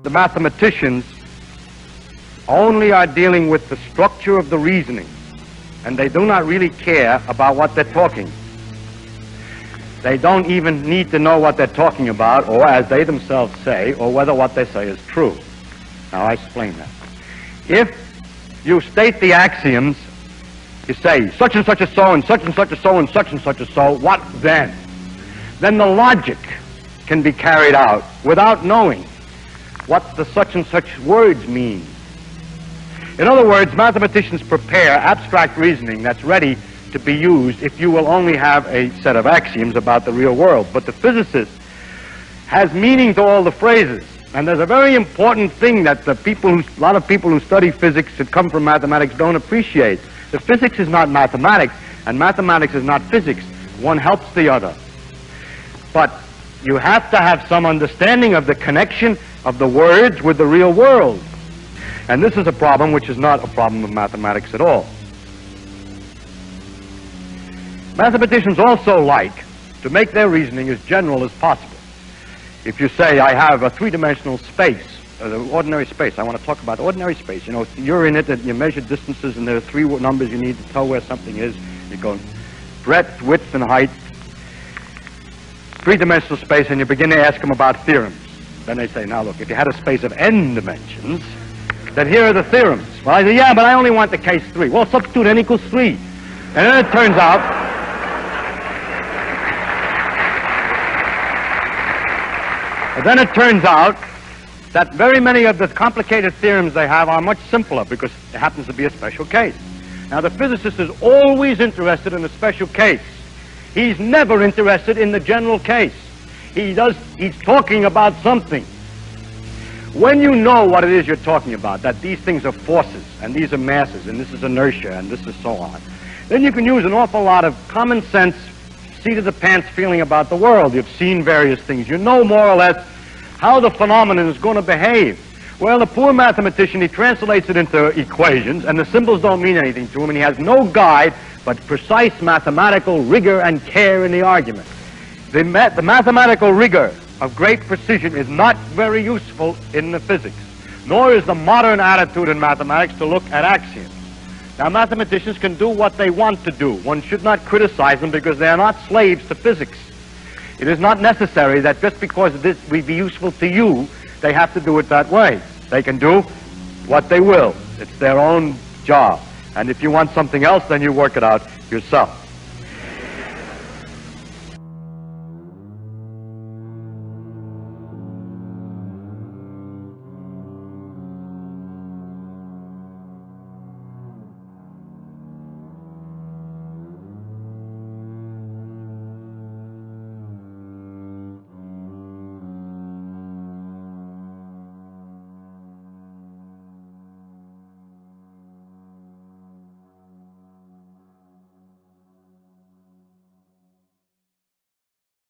the mathematicians only are dealing with the structure of the reasoning, and they do not really care about what they're talking. They don't even need to know what they're talking about, or as they themselves say, or whether what they say is true. Now, I explain that. If you state the axioms, you say such and such is so, and such and such is so, and such is so, what then? Then the logic can be carried out without knowing what the such and such words mean. In other words, mathematicians prepare abstract reasoning that's ready to be used if you will only have a set of axioms about the real world. But the physicist has meaning to all the phrases. And there's a very important thing that a lot of people who study physics that come from mathematics don't appreciate. The physics is not mathematics, and mathematics is not physics. One helps the other. But you have to have some understanding of the connection of the words with the real world. And this is a problem which is not a problem of mathematics at all. Mathematicians also like to make their reasoning as general as possible. If you say, I have a three-dimensional space, the ordinary space, I want to talk about ordinary space. You know, you're in it and you measure distances, and there are three numbers you need to tell where something is. You go breadth, width, and height. Three-dimensional space, and you begin to ask them about theorems. Then they say, now look, if you had a space of n dimensions, then here are the theorems. Well, I say, yeah, but I only want the case 3. Well, substitute n equals 3. And then it turns out that very many of the complicated theorems they have are much simpler because it happens to be a special case. Now, the physicist is always interested in a special case. He's never interested in the general case. He's talking about something. When you know what it is you're talking about, that these things are forces, and these are masses, and this is inertia, and this is so on, then you can use an awful lot of common sense, seat-of-the-pants feeling about the world. You've seen various things. You know more or less how the phenomenon is going to behave. Well, the poor mathematician, he translates it into equations, and the symbols don't mean anything to him, and he has no guide but precise mathematical rigor and care in the argument. The mathematical rigor of great precision is not very useful in the physics, nor is the modern attitude in mathematics to look at axioms. Now, mathematicians can do what they want to do. One should not criticize them because they are not slaves to physics. It is not necessary that just because this will be useful to you, they have to do it that way. They can do what they will. It's their own job. And if you want something else, then you work it out yourself.